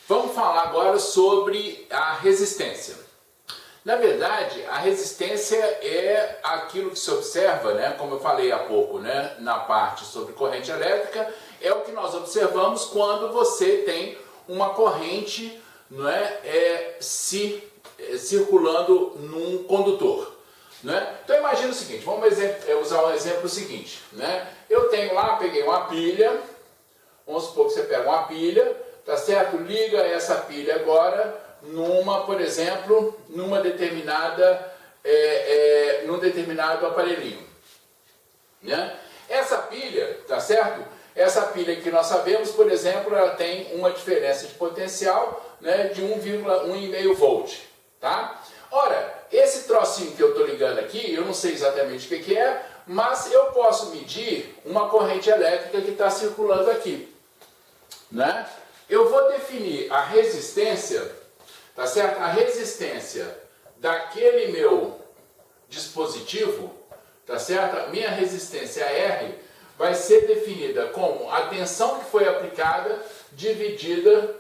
Vamos falar agora sobre a resistência. Na verdade, a resistência é aquilo que se observa, né, como eu falei há pouco, né, na parte sobre corrente elétrica, é o que nós observamos quando você tem uma corrente, não é, circulando num condutor. Né? Então imagina o seguinte, vamos usar um exemplo seguinte, né? Eu tenho lá, peguei uma pilha, vamos supor que você pega uma pilha, tá certo? Liga essa pilha agora por exemplo, num determinado aparelhinho, né? Essa pilha, tá certo? Essa pilha que nós sabemos, por exemplo, ela tem uma diferença de potencial, né, de 1,5 volt, tá? Ora, esse trocinho que eu estou ligando aqui, eu não sei exatamente o que é, mas eu posso medir uma corrente elétrica que está circulando aqui, né? Eu vou definir a resistência, tá certo? A resistência daquele meu dispositivo, tá certo? A minha resistência R vai ser definida como a tensão que foi aplicada dividida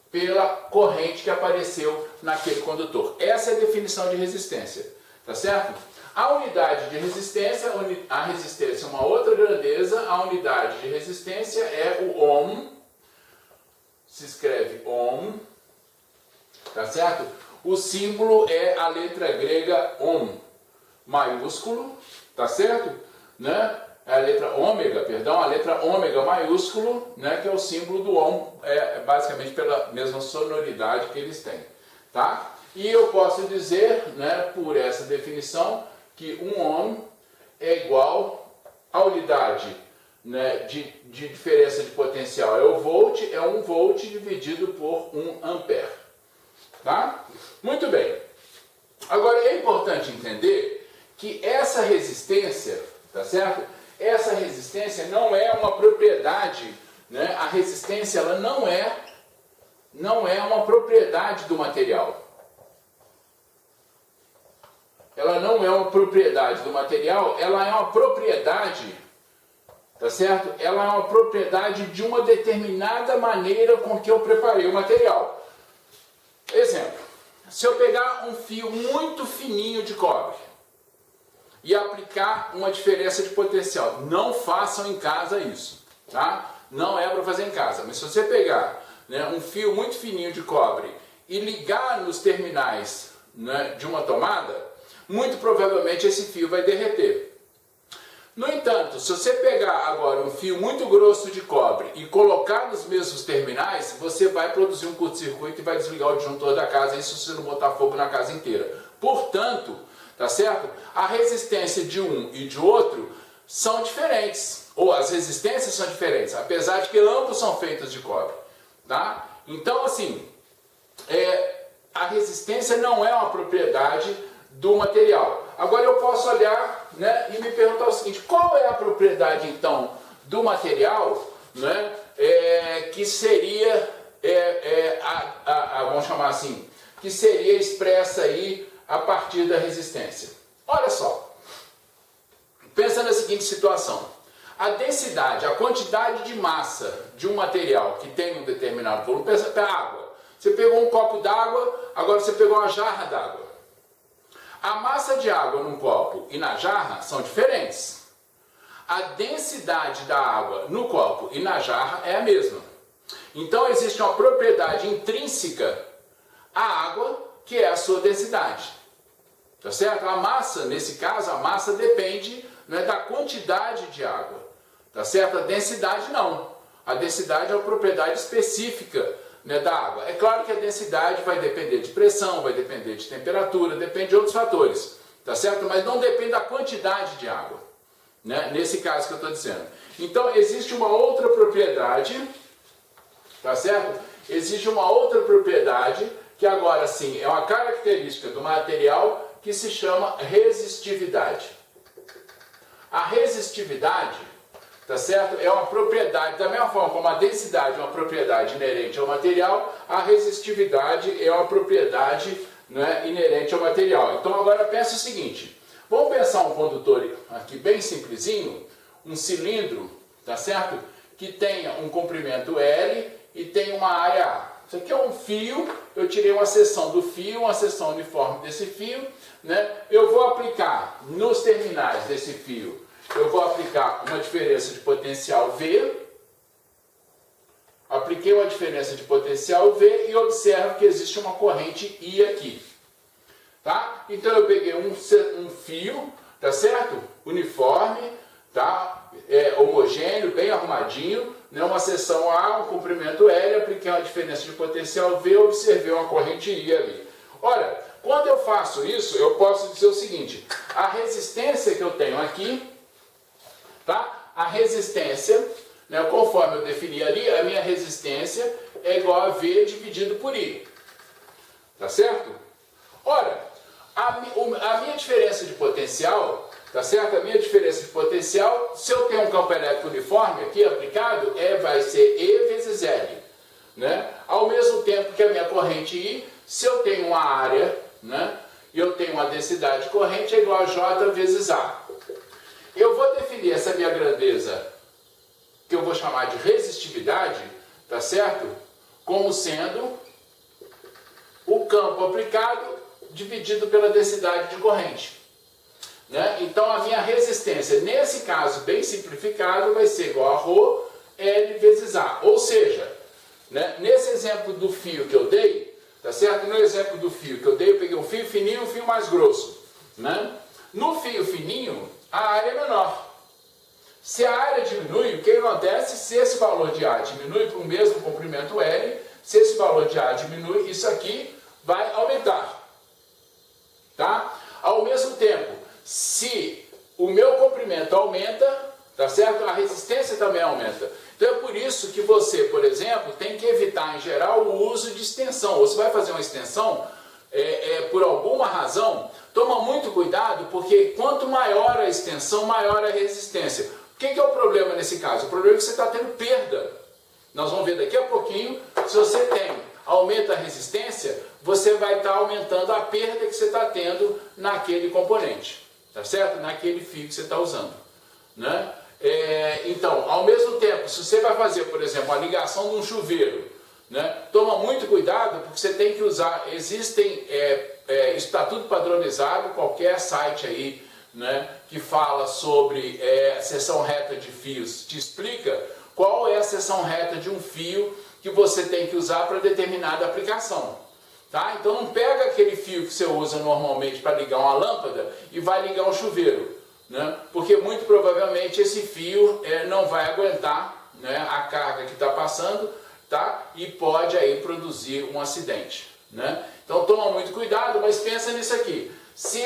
pela corrente que apareceu naquele condutor. Essa é a definição de resistência, tá certo? A unidade de resistência, a resistência é uma outra grandeza, a unidade de resistência é o ohm, se escreve ohm, tá certo? O símbolo é a letra grega ohm, maiúsculo, tá certo? Né? A letra ômega maiúsculo, né, que é o símbolo do ohm, basicamente pela mesma sonoridade que eles têm, tá? E eu posso dizer, né, por essa definição, que um ohm é igual à unidade, né, de diferença de potencial é o volt, é 1 volt dividido por 1 ampere, tá? Muito bem. Agora é importante entender que essa resistência, tá certo? Essa resistência não é uma propriedade, né? A resistência ela não é uma propriedade do material. Ela não é uma propriedade do material, ela é uma propriedade, tá certo? Ela é uma propriedade de uma determinada maneira com que eu preparei o material. Exemplo, se eu pegar um fio muito fininho de cobre e aplicar uma diferença de potencial. Não façam em casa isso, tá? Não é para fazer em casa, mas se você pegar, né, um fio muito fininho de cobre e ligar nos terminais, né, de uma tomada, muito provavelmente esse fio vai derreter. No entanto, se você pegar agora um fio muito grosso de cobre e colocar nos mesmos terminais, você vai produzir um curto-circuito e vai desligar o disjuntor da casa, isso se você não botar fogo na casa inteira. Portanto, tá certo? A resistência de um e de outro são diferentes, ou as resistências são diferentes, apesar de que ambos são feitos de cobre, tá? Então, assim, a resistência não é uma propriedade do material. Agora eu posso olhar, né, e me perguntar o seguinte, qual é a propriedade, então, do material, né, que seria, vamos chamar assim, que seria expressa aí a partir da resistência. Olha só, pensa na seguinte situação, a densidade, a quantidade de massa de um material que tem um determinado volume, pensa para água, você pegou um copo d'água, agora você pegou uma jarra d'água. A massa de água num copo e na jarra são diferentes. A densidade da água no copo e na jarra é a mesma. Então existe uma propriedade intrínseca à água, que é a sua densidade. Tá certo? A massa, nesse caso, a massa depende, né, da quantidade de água. Tá certo? A densidade não. A densidade é uma propriedade específica, né, da água. É claro que a densidade vai depender de pressão, vai depender de temperatura, depende de outros fatores. Tá certo? Mas não depende da quantidade de água, né, nesse caso que eu estou dizendo. Então existe uma outra propriedade, tá certo? Existe uma outra propriedade que agora sim é uma característica do material que se chama resistividade. A resistividade, tá certo? É uma propriedade, da mesma forma como a densidade é uma propriedade inerente ao material, a resistividade é uma propriedade, né, inerente ao material. Então agora pensa o seguinte, vamos pensar um condutor aqui bem simplesinho, um cilindro, tá certo? Que tenha um comprimento L e tem uma área A. Isso aqui é um fio, eu tirei uma seção do fio, uma seção uniforme desse fio, né? Eu vou aplicar nos terminais desse fio, eu vou aplicar uma diferença de potencial V, apliquei uma diferença de potencial V e observo que existe uma corrente I aqui. Tá? Então eu peguei um fio, tá certo? Uniforme, tá? Homogêneo, bem arrumadinho, né? Uma seção A, um comprimento L, apliquei uma diferença de potencial V, observei uma corrente I ali. Ora, quando eu faço isso, eu posso dizer o seguinte: a resistência que eu tenho aqui, tá? A resistência, né, conforme eu defini ali, a minha resistência é igual a V dividido por I. Tá certo? Ora, a minha diferença de potencial, tá certo? A minha diferença de potencial, se eu tenho um campo elétrico uniforme aqui aplicado, vai ser E vezes L. Né? Ao mesmo tempo que a minha corrente I, se eu tenho uma área, né, e eu tenho uma densidade de corrente, é igual a J vezes A. Eu vou definir essa minha grandeza, que eu vou chamar de resistividade, tá certo? Como sendo o campo aplicado dividido pela densidade de corrente. Né? Então a minha resistência, nesse caso bem simplificado, vai ser igual a ρ L vezes A. Ou seja, né, nesse exemplo do fio que eu dei, tá certo? No exemplo do fio que eu dei, eu peguei um fio fininho e um fio mais grosso. Né? No fio fininho, a área é menor. Se a área diminui, o que acontece? Se esse valor de A diminui para o mesmo comprimento L, se esse valor de A diminui, isso aqui vai aumentar. Tá? Ao mesmo tempo, se o meu comprimento aumenta, tá certo? A resistência também aumenta. Então é por isso que você, por exemplo, tem que evitar em geral o uso de extensão. Ou você vai fazer uma extensão, por alguma razão, toma muito cuidado, porque quanto maior a extensão, maior a resistência. O que é o problema nesse caso? O problema é que você está tendo perda. Nós vamos ver daqui a pouquinho, se você aumenta a resistência, você vai estar aumentando a perda que você está tendo naquele componente, tá certo? Naquele fio que você está usando, né? Então, ao mesmo tempo, se você vai fazer, por exemplo, a ligação de um chuveiro, né? Toma muito cuidado, porque você tem que usar, existem, isso está tudo padronizado, qualquer site aí, né, que fala sobre seção reta de fios, te explica qual é a seção reta de um fio que você tem que usar para determinada aplicação. Tá? Então não pega aquele fio que você usa normalmente para ligar uma lâmpada e vai ligar um chuveiro. Né? Porque muito provavelmente esse fio não vai aguentar, né, a carga que está passando, tá? E pode aí produzir um acidente. Né? Então toma muito cuidado, mas pensa nisso aqui. Se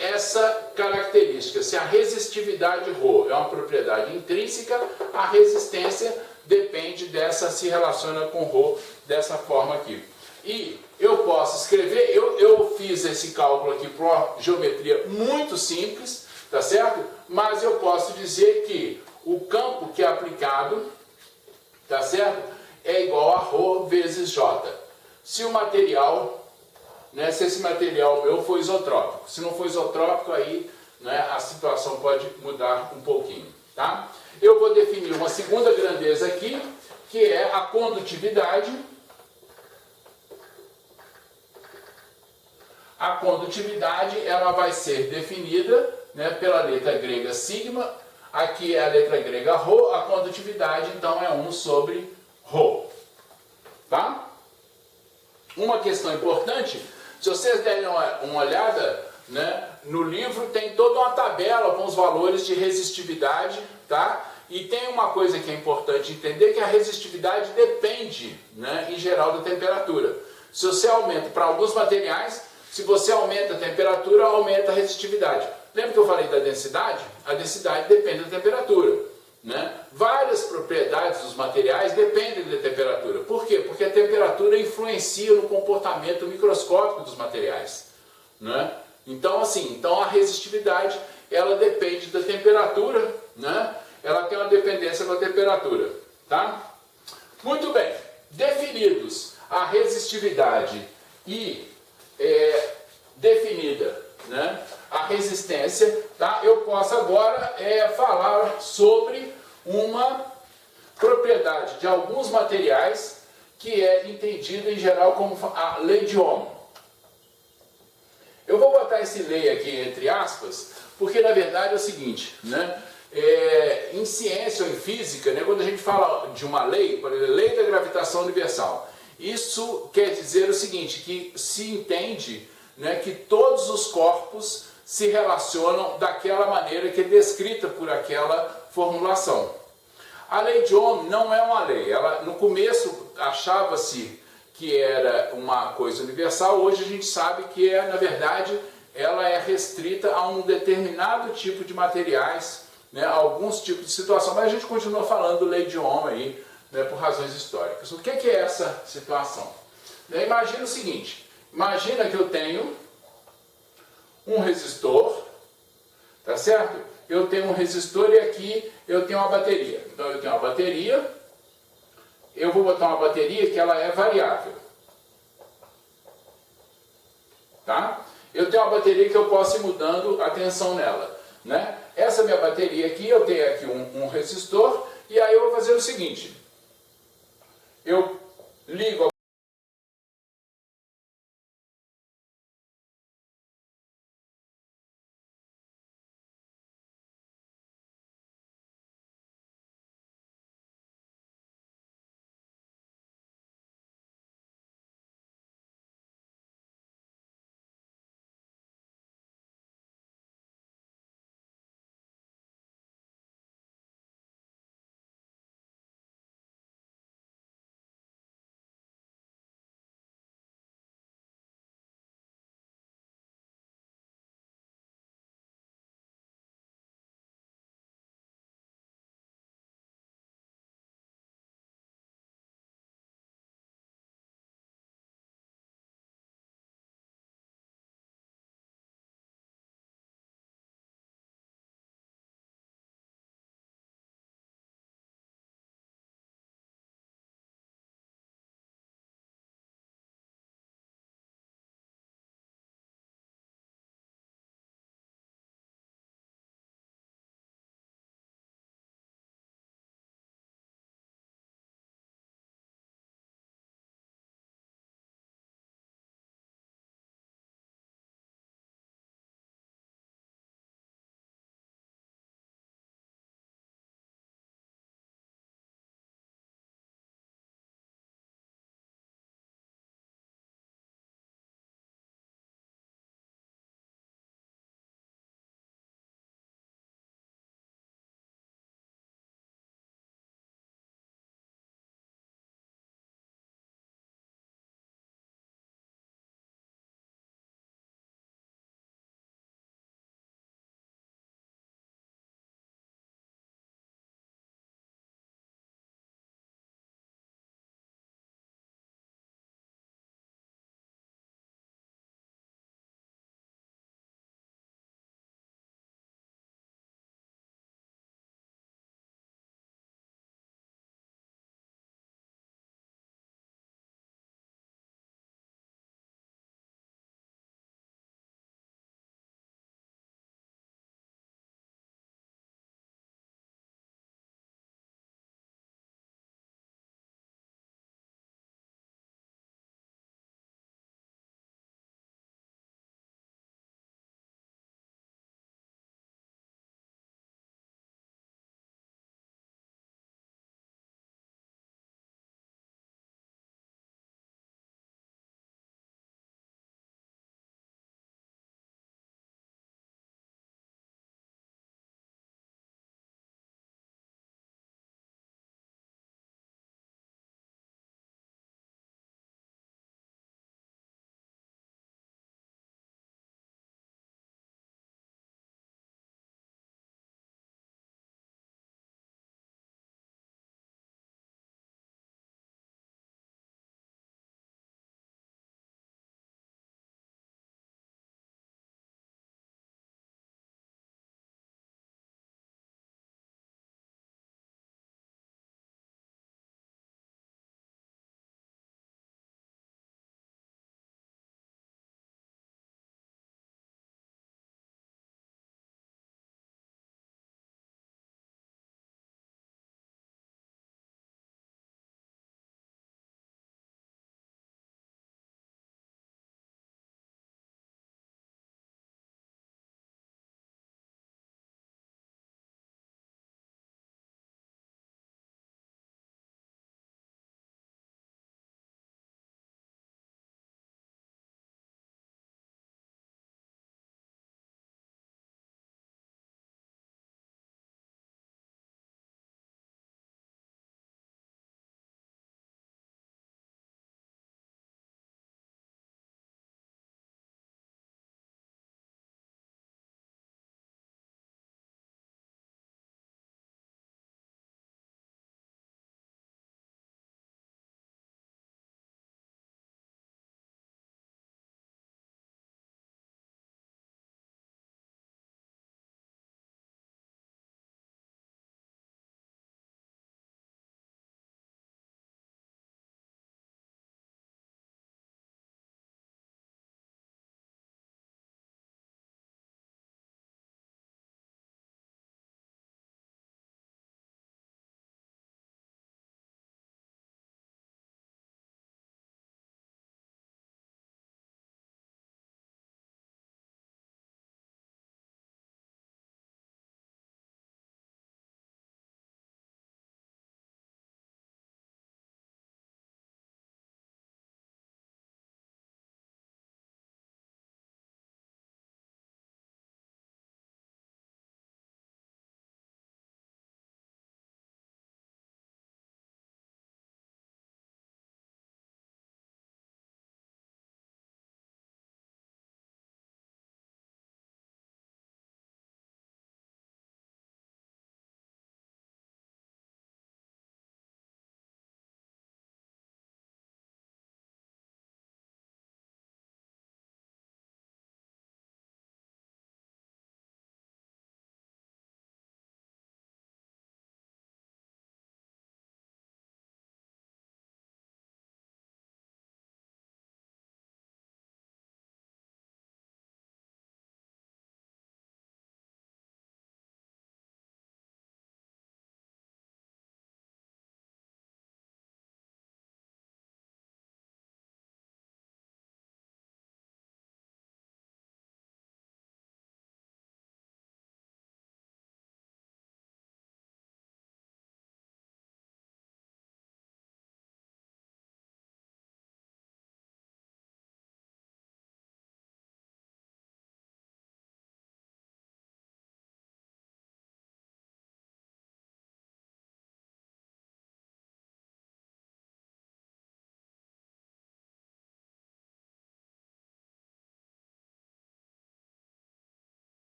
essa característica, se a resistividade ρ é uma propriedade intrínseca, a resistência depende dessa, se relaciona com ρ dessa forma aqui. E eu posso escrever, eu fiz esse cálculo aqui para uma geometria muito simples, tá certo? Mas eu posso dizer que o campo que é aplicado, tá certo? É igual a ρ vezes J. Se o material, né, se esse material meu for isotrópico. Se não for isotrópico, aí, né, a situação pode mudar um pouquinho, tá? Eu vou definir uma segunda grandeza aqui, que é a condutividade. A condutividade, ela vai ser definida, né, pela letra grega sigma. Aqui é a letra grega ρ, a condutividade então é 1 sobre ρ. Tá? Uma questão importante, se vocês derem uma olhada, né, no livro tem toda uma tabela com os valores de resistividade, tá? E tem uma coisa que é importante entender, que a resistividade depende, né, em geral, da temperatura. Se você aumenta para alguns materiais, se você aumenta a temperatura, aumenta a resistividade. Lembra que eu falei da densidade? A densidade depende da temperatura. Né? Várias propriedades dos materiais dependem da temperatura. Por quê? Porque a temperatura influencia no comportamento microscópico dos materiais. Né? Então, assim, a resistividade, ela depende da temperatura, né? Ela tem uma dependência com a temperatura. Tá? Muito bem. Definidos a resistividade e definida, né, a resistência, tá? Eu posso agora falar sobre uma propriedade de alguns materiais que é entendida em geral como a lei de Ohm. Eu vou botar esse lei aqui entre aspas, porque na verdade é o seguinte, né? Em ciência ou em física, né, quando a gente fala de uma lei, por exemplo, lei da gravitação universal, isso quer dizer o seguinte, que se entende, né, que todos os corpos se relacionam daquela maneira que é descrita por aquela formulação. A lei de Ohm não é uma lei, ela, no começo achava-se que era uma coisa universal, hoje a gente sabe que na verdade, ela é restrita a um determinado tipo de materiais, né, alguns tipos de situação, mas a gente continua falando lei de Ohm aí, né, por razões históricas. O que é essa situação? Imagina o seguinte, imagina que eu tenho um resistor, tá certo? Eu tenho um resistor e aqui eu tenho uma bateria. Então eu tenho uma bateria, eu vou botar uma bateria que ela é variável. Tá? Eu tenho uma bateria que eu posso ir mudando a tensão nela, né? Essa minha bateria aqui, eu tenho aqui um resistor, e aí eu vou fazer o seguinte, eu ligo a